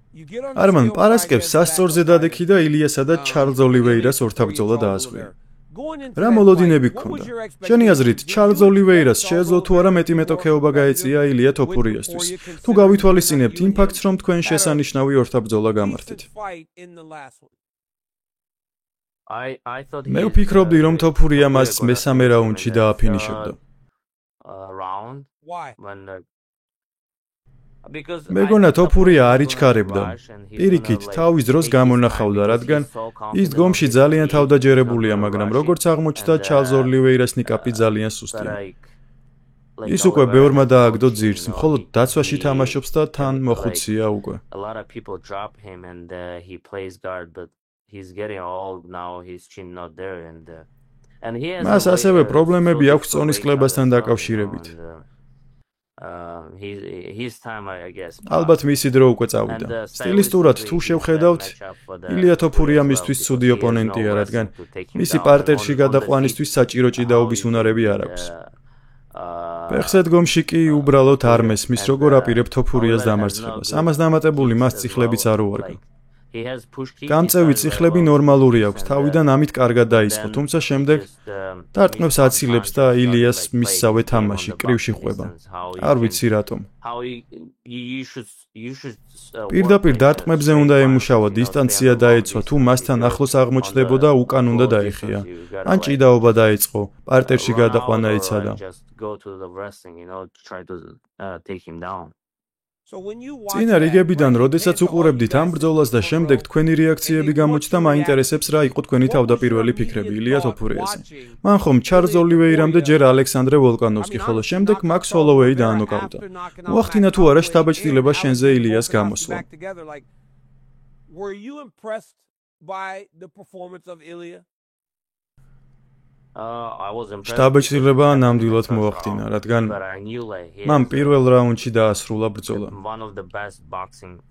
Arman პარასკევს სასწორზე დადექი და ილიასა და ჩარლზ ოლივეირას ორთაბრძოლა დაასვია. რა მოლოდინები გქონდა? შენი აზრით, ჩარლზ ოლივეირას შეეძლო თუ არა მეტიმეტოქეობა გაეწია ηλია თოფურიასთვის? თუ გავითვალისწინებთ იმ ფაქტს, რომ თქვენ შესანიშნავი ორთაბრძოლა გამართეთ. მე ვფიქრობდი, რომ თოფურია მას მესამე რაუნდში დააფინიშებდა. მეგონა თოფურია არ იჩქარებდა. პირიქით, თავის დროს გამონახავდა, რადგან ის დგომში ძალიან თავდაჯერებულია, მაგრამ როგორც აღმოჩნდა, ჩარლზ ოლივეირას ნიკაპი ძალიან სუსტია. ის უკვე ბევრმა დააგდო ძირს, მხოლოდ დაცვაში თამაშობს და თან მოხუცია უკვე. მას ასევე პრობლემები აქვს წონის კლებასთან დაკავშირებით. ალბათ მისი დრო უკვე წავიდა. სტილისტურად თუ შევხედავთ, ილია თოფურია მისთვის ცუდი ოპონენტია, რადგან მისი პარტერში გადაყვანისთვის საჭირო ჭიდაობის უნარები არ აქვს. ფეხზე დგომში კი უბრალოდ არ მესმის, როგორ აპირებ თოფურიას დამარცხებას. ამას დამატებული მას წიხლებიც არ უარგა. გამწევი წიხლები ნორმალური აქვს, თავიდან ამით კარგად დაიწყო, თუმცა შემდეგ დარტყმებს აცილებს და ილიას მისსავე თამაში კრივში ხვება. არ ვიცი რატომ. პირდაპირ დარტყმებზე უნდა ემუშავა, დისტანცია დაეცვა, თუ მასთან ახლოს აღმოჩნდებოდა, უკან უნდა დაეხია. ან ჭიდაობა დაეწყო, პარტერში გადაყვანა ეცადა. წინა რიგებიდან, როდესაც უყურებდით ამ ბრძოლას და შემდეგ თქვენი რეაქციები გამოჩნდა, მაინტერესებს რა იყო თქვენი თავდაპირველი ფიქრები ილია თოფურიაზე. მან ხომ ჩარლზ ოლივეირამდე ჯერ ალექსანდრე ვოლკანოვსკი, ხოლო შემდეგ მაქს ჰოლოვეი დაანოკაუტა. მოახდინა თუ არა შთაბეჭდილება შენზე ილიას გამოსვლა? შთაბეჭდილება ნამდვილად მოახდინა, რადგან მან პირველ რაუნდში დაასრულა ბრძოლა.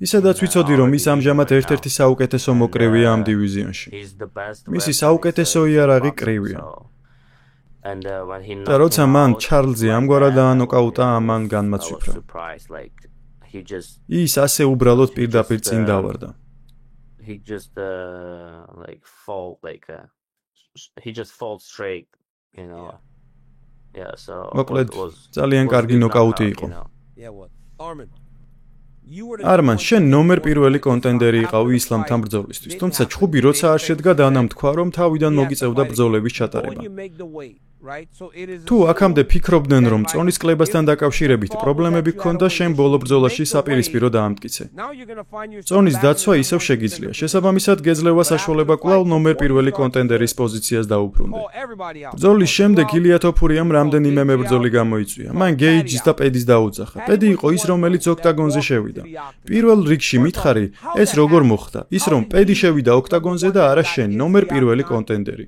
ისედაც ვიცოდი, რომ ის ამჟამად ერთ-ერთი საუკეთესო მოკრივეა ამ დივიზიონში. მისი საუკეთესო იარაღი კრივია. და როცა მან ჩარლზი ამგვარად დაანოკაუტა, ამან განმაცვიფრა. ის ასე უბრალოდ პირდაპირ წინ დავარდა. He just falls straight, you know. Yeah, so მოკლედ ძალიან კარგი ნოკაუტი იყო. Arman, შენ ნომერ პირველი კონტენდერი იყავი ისლამთან ბრძოლისთვის, თუმცა ჩხუბი როცა არ შედგა, დანამ თქვა, რომ თავიდან მოგიწევდა ბრძოლების ჩატარება. თუ აქამდე ფიქრობდნენ, რომ წონის კლებასთან დაკავშირებით პრობლემები გქონდა, შენ ბოლო ბრძოლაში საპირისპირო დაამტკიცე. წონის დაცვა ისევ შეგიძლია. შესაბამისად, გეძლევა საშუალება კვლავ ნომერ პირველი კონტენდერის პოზიციას დაუბრუნდე. ბრძოლის შემდეგ ილია თოფურიამ რამდენიმე მებრძოლი გამოიწვია. მან გეიჯის და პედის დაუძახა. პედი იყო ის, რომელიც ოქტაგონზე შევიდა. პირველ რიგში მითხარი, ეს როგორ მოხდა? ის რომ პედი შევიდა ოქტაგონზე და არა შენ, ნომერ პირველი კონტენდერი.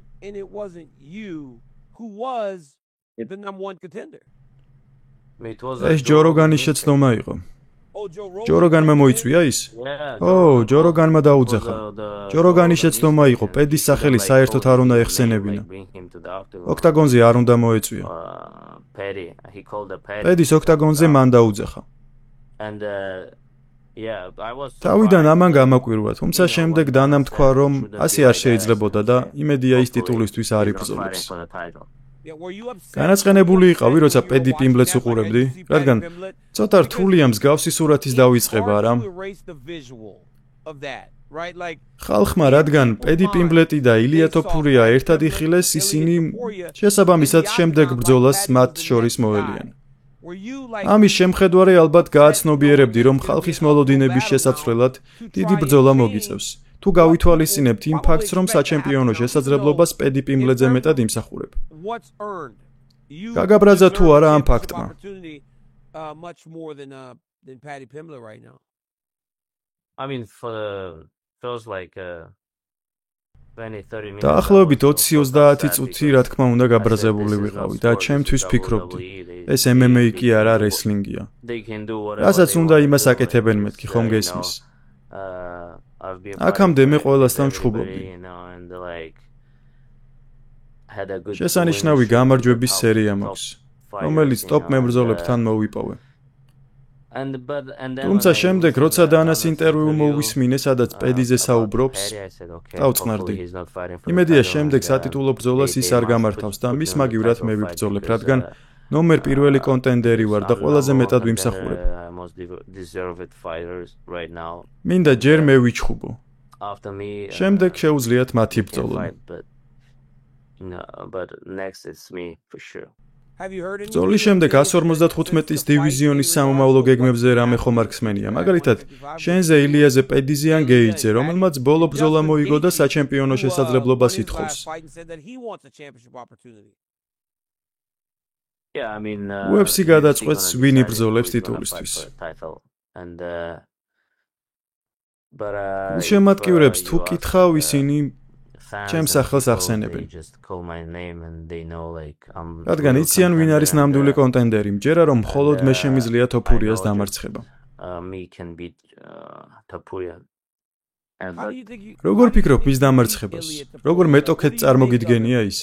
ეს ჯოროგანის შეცდომა იყო. ჯოროგანმა მოიწვია ის? ჯოროგანმა დაუძახა. ჯოროგანის შეცდომა იყო, პედის სახელი საერთოდ არ უნდა ეხსენებინა. ოქტაგონზე არ უნდა მოეწვია. პედის ოქტაგონზე მან დაუძახა. თავიდან ამან გამაკვირვა, თუმცა შემდეგ დანამ თქვა, რომ ასე არ შეიძლებოდა და იმედია ის ტიტულისთვის არ იბრძოლებს. განაწყენებული იყავი, როცა პედი პიმბლეტს უყურებდი, რადგან ცოტა რთულია მსგავსი სურათის დავიწყება, არა? ხალხმა, რადგან პედი პიმბლეტი და ილია თოფურია ერთად იხილეს, ისინი შესაბამისად შემდეგ ბრძოლას მათ შორის მოელიან. ამის შემხედვარე ალბათ გააცნობიერებდი, რომ ხალხის მოლოდინების შესაცვლელად დიდი ბრძოლა მოგიწევს. თუ გავითვალისწინებთ იმ ფაქტს, რომ საჩემპიონო შესაძლებლობას პედი პიმბლეტზე მეტად იმსახურებ. გაგაბრაზა თუ არა ამ ფაქტმა? დაახლოებით 20-30 წუთი, რა თქმა უნდა, გაბრაზებული ვიყავი და ჩემთვის ფიქრობდი, ეს MMA კი არა, რესლინგია. რასაც უნდა იმას აკეთებენ მეთქი, ხომ გესმის? აქამდე მე ყველასთან ვჩხუბობდი. შესანიშნავი გამარჯვების სერია მაქვს, რომელიც ტოპ მებრძოლებთან მოვიპოვე. თუმცა შემდეგ როცა დანას ინტერვიუ მოვისმინე, სადაც პედიზე საუბრობს, დავწყნარდი. იმედია შემდეგ სატიტულო ბრძოლას ის არ გამართავს და მის მაგივრად მე ვიბრძოლებ, რადგან ნომერ პირველი კონტენდერი ვარ და ყველაზე მეტად ვიმსახურებ. მინდა ჯერ მე ვიჩხუბო. შემდეგ შეუძლიათ მათი ბრძოლონ. ბრძოლის შემდეგ 155-ის დივიზიონის სამომავლო გეგმებზე რამე ხომ არ ხსმენია. მაგალითად, შენზე ილიაზე პედიზე ან გეიძე, რომელმაც ბოლო ბრძოლა მოიგო და საჩემპიონო შესაძლებლობას ითხოვს. UFC გადაწყვეტს ვინ იბრძოლებს ტიტულისთვის. შემატკივრებს თუ კითხავ, ისინი ჩემს სახელს ახსენებენ. რადგან იციან ვინ არის ნამდვილი კონტენდერი, მჯერა რომ მხოლოდ მე შემიძლია თოფურიას დამარცხება. როგორ ფიქრობ მის დამარცხებას? როგორ მეტოქეთ წარმოგიდგენია ის?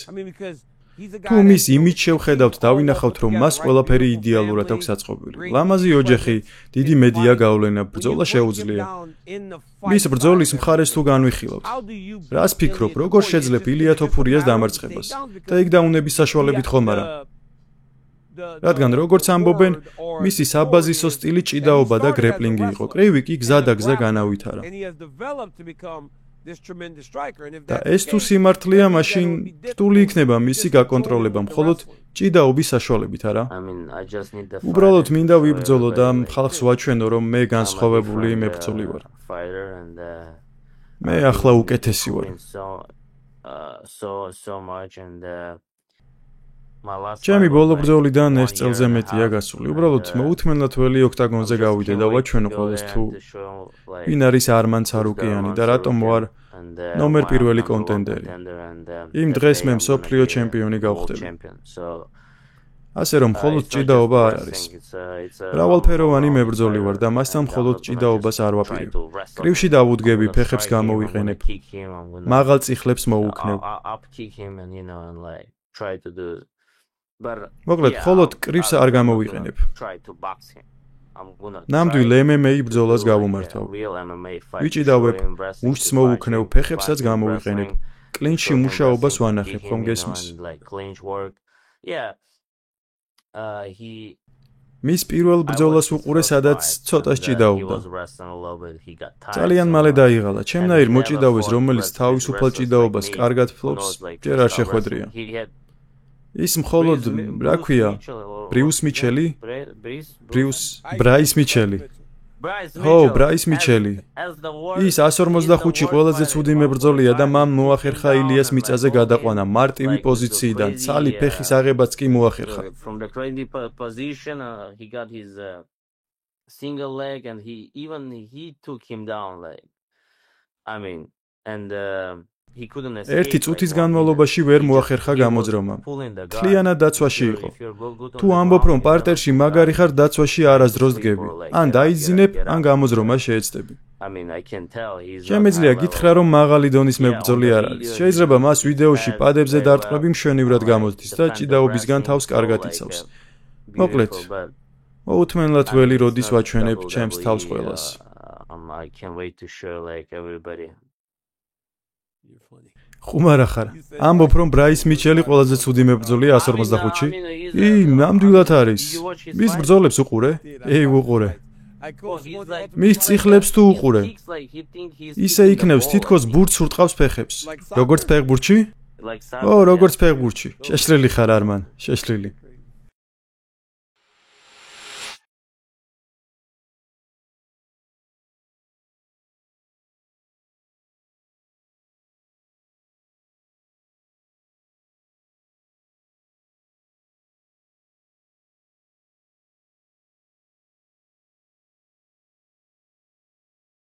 თუ მის იმიჯს შევხედავთ, დავინახავთ, რომ მას ყველაფერი იდეალურად აქვს აწყობილი. ლამაზი ოჯახი, დიდი მედია გავლენა, ბრძოლა შეუძლია. მის ბრძოლის მხარეს თუ განვიხილავთ. რას ფიქრობ, როგორ შეძლებ ილია თოფურიას დამარცხებას? ტეიქდაუნების საშუალებით ხომ არა? რადგან როგორც ამბობენ, მისი საბაზისო სტილი ჭიდაობა და გრეპლინგი იყო. კრივი კი გზა და გზა განავითარა. და ეს თუ სიმართლეა, მაშინ რთული იქნება მისი გაკონტროლება მხოლოდ ჭიდაობის საშუალებით, არა? უბრალოდ მინდა ვიბრძოლო და ხალხს ვაჩვენო, რომ მე განსხვავებული მებრძოლი ვარ. მე ახლა უკეთესი ვარ. ჩემი ბოლო ბრძოლიდან 1 წელზე მეტია გასული. უბრალოდ მოუთმენლად ველი ოქტაგონზე გავიდე და ვაჩვენო ყველას თუ ვინ არის არმან ცარუკიანი და რატომ ვარ ნომერ პირველი კონტენდერი. იმ დღეს მე მსოფლიო ჩემპიონი გავხდები. ასე რომ მხოლოდ ჭიდაობა არ არის. მრავალფეროვანი მებრძოლი ვარ და მასთან მხოლოდ ჭიდაობას არ ვაპირებ. კრივში დავუდგები, ფეხებს გამოვიყენებ. მაღალ წიხლებს მოვუქნევ. მოკლედ, მხოლოდ კრივს არ გამოვიყენებ. ნამდვილ MMA ბრძოლას გავუმართავ. ვიჭიდავებ, უშს მოვუქნევ, ფეხებსაც გამოვიყენებ. კლინჩში მუშაობას ვანახებ, ხომ გესმის? მის პირველ ბრძოლას უყურე, სადაც ცოტა ჭიდაობდა. ძალიან მალე დაიღალა. ჩემნაირ მოჭიდავეს, რომელიც თავისუფალ ჭიდაობას კარგად ფლობს, ჯერ არ შეხვედრია. ის მხოლოდ, რა ქვია, ბრიუს მიჩელი? ბრაის მიჩელი. ო, ბრაის მიჩელი. ის 145-ში ყველაზე ცუდი მებრძოლია და მან მოახერხა ილიას მიწაზე გადაყვანა მარტივი პოზიციიდან. ცალი ფეხის აღებაც კი მოახერხა. ერთი წუთის განმავლობაში ვერ მოახერხა გამოძრომა. თლიანად დაცვაში იყო. თუ ამბობ, რომ პარტერში მაგარი ხარ, დაცვაში არასდროს დგები. ან დაიძინებ, ან გამოძრომა შეეცდები. შემეძლია გითხრა, რომ მაღალი დონის მებრძოლი არ არის. შეიძლება მას ვიდეოში პადებზე დარტყმები მშვენივრად გამოდის და ჭიდაობისგან თავს კარგად იცავს. მოკლედ, მოუთმენლად ველი როდის ვაჩვენებ ჩემს თავს ყველას. ხუმარა ხარ. ამბობ, რომ ბრაის მიჩელი ყველაზე ცუდი მებრძოლია 145-ში? ნამდვილად არის. მის ბრძოლებს უყურე? ვუყურე. მის წიხლებს თუ უყურე? ისე იქნევს, თითქოს ბურთს ურტყავს ფეხებს. როგორც ფეხბურთში? როგორც ფეხბურთში. შეშლილი ხარ არმან, შეშლილი.